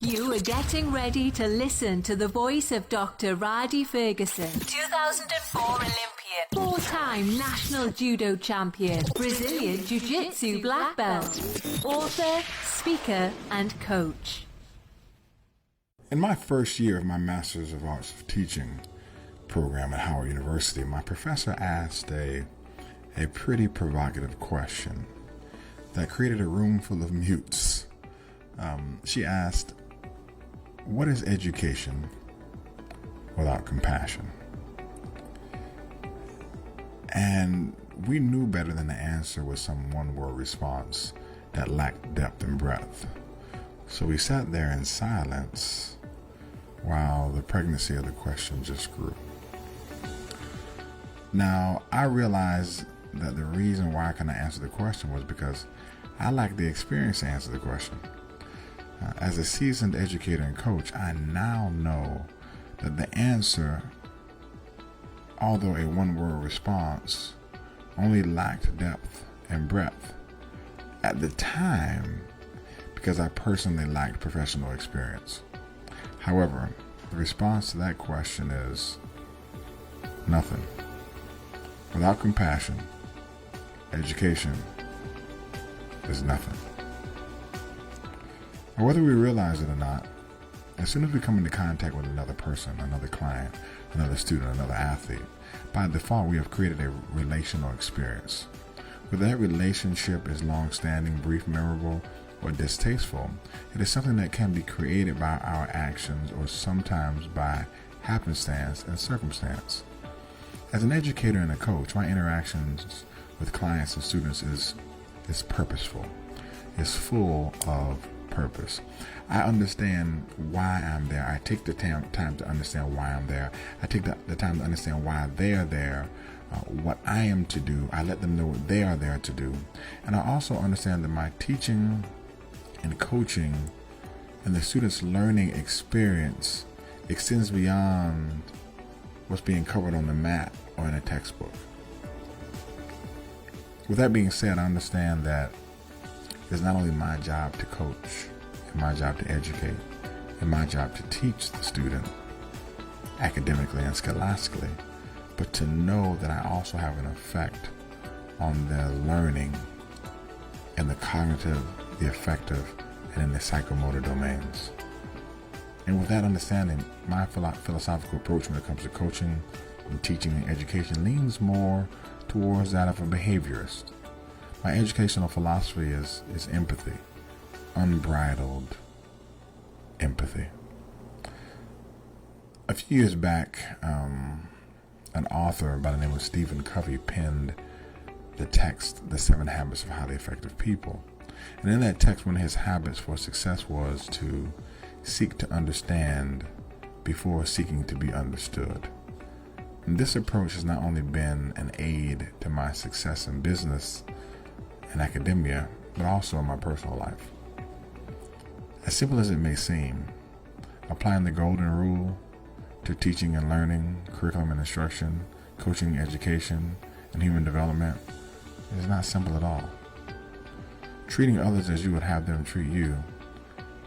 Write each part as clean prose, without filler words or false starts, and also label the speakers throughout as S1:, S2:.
S1: You are getting ready to listen to the voice of Dr. Rhadi Ferguson, 2004 Olympian, four-time national judo champion, Brazilian jiu-jitsu black belt, author, speaker, and coach.
S2: In my first year of my Master's of Arts of Teaching program at Howard University, my professor asked a pretty provocative question that created a room full of mutes. She asked, "What is education without compassion?" And we knew better than to answer with some one-word response that lacked depth and breadth. So we sat there in silence while the pregnancy of the question just grew. Now, I realized that the reason why I couldn't answer the question was because I lacked the experience to answer the question. As a seasoned educator and coach, I now know that the answer, although a one-word response, only lacked depth and breadth at the time because I personally lacked professional experience. However, the response to that question is nothing. Without compassion, education is nothing. And whether we realize it or not, as soon as we come into contact with another person, another client, another student, another athlete, by default we have created a relational experience. Whether that relationship is long-standing, brief, memorable, or distasteful, it is something that can be created by our actions or sometimes by happenstance and circumstance. As an educator and a coach, my interactions with clients and students is purposeful, is full of purpose. I understand why I'm there. I take the time to understand why I'm there. I take the time to understand why they're there, what I am to do. I let them know what they are there to do. And I also understand that my teaching and coaching and the students' learning experience extends beyond what's being covered on the mat or in a textbook. With that being said, I understand that it's not only my job to coach, and my job to educate, and my job to teach the student academically and scholastically, but to know that I also have an effect on their learning in the cognitive, the affective, and in the psychomotor domains. And with that understanding, my philosophical approach when it comes to coaching and teaching and education leans more towards that of a behaviorist. My educational philosophy is empathy, unbridled empathy. A few years back, an author by the name of Stephen Covey penned the text, The 7 Habits of Highly Effective People. And in that text, one of his habits for success was to seek to understand before seeking to be understood. And this approach has not only been an aid to my success in business and academia, but also in my personal life. As simple as it may seem, applying the golden rule to teaching and learning, curriculum and instruction, coaching, education, and human development is not simple at all. Treating others as you would have them treat you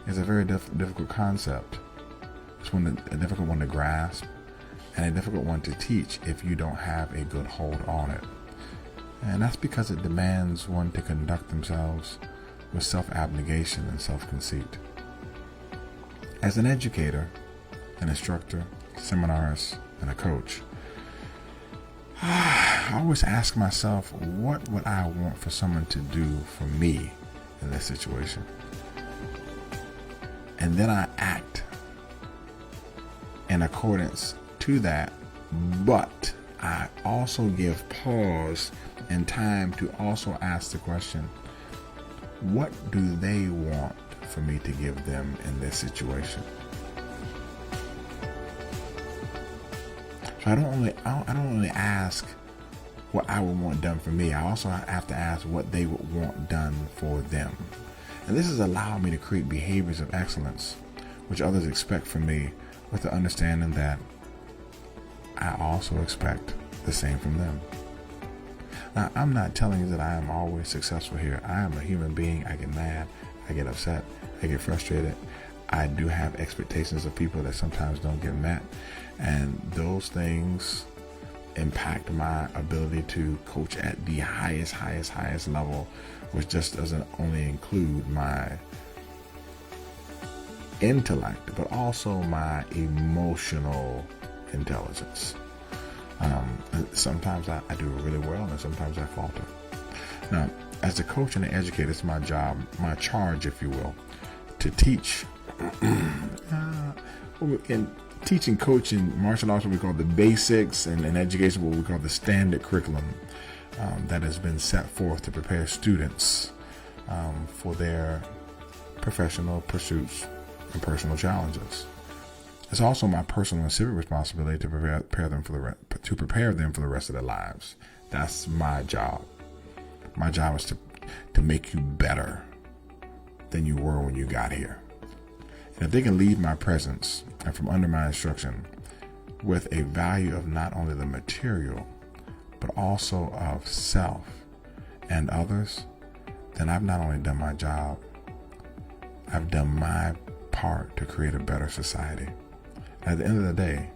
S2: is a very difficult concept. It's a difficult one to grasp and a difficult one to teach if you don't have a good hold on it. And that's because it demands one to conduct themselves with self-abnegation and self-conceit. As an educator, an instructor, seminarist, and a coach, I always ask myself, what would I want for someone to do for me in this situation? And then I act in accordance to that, but I also give pause and time to also ask the question, what do they want for me to give them in this situation? So I don't only ask what I would want done for me. I also have to ask what they would want done for them. And this has allowed me to create behaviors of excellence, which others expect from me, with the understanding that I also expect the same from them. Now, I'm not telling you that I am always successful here. I am a human being. I get mad. I get upset. I get frustrated. I do have expectations of people that sometimes don't get met, and those things impact my ability to coach at the highest level, which just doesn't only include my intellect, but also my emotional intelligence. Sometimes I do really well, and sometimes I falter. Now, as a coach and an educator, it's my job, my charge, if you will, to teach. In teaching, coaching, martial arts, what we call the basics, and in education, what we call the standard curriculum that has been set forth to prepare students for their professional pursuits and personal challenges. It's also my personal and civic responsibility to prepare them for the rest of their lives. That's my job. My job is to make you better than you were when you got here. And if they can leave my presence and from under my instruction with a value of not only the material, but also of self and others, then I've not only done my job, I've done my part to create a better society. At the end of the day,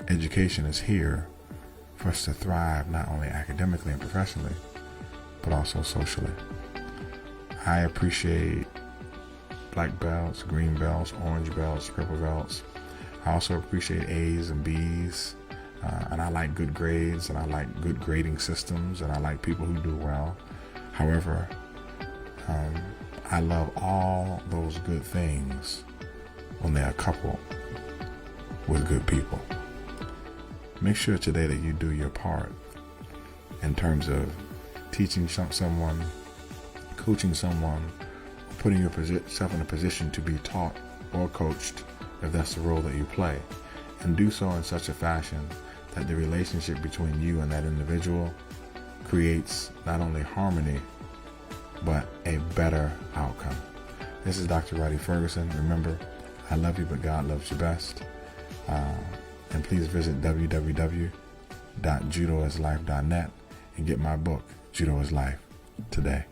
S2: education is here for us to thrive not only academically and professionally, but also socially. I appreciate black belts, green belts, orange belts, purple belts. I also appreciate A's and B's, and I like good grades, and I like good grading systems, and I like people who do well. However, I love all those good things when they are coupled with good people. Make sure today that you do your part in terms of teaching someone, coaching someone, putting yourself in a position to be taught or coached, if that's the role that you play, and do so in such a fashion that the relationship between you and that individual creates not only harmony, but a better outcome. This is Dr. Rhadi Ferguson. Remember, I love you, but God loves you best. And please visit www.judoislife.net and get my book, Judo is Life, today.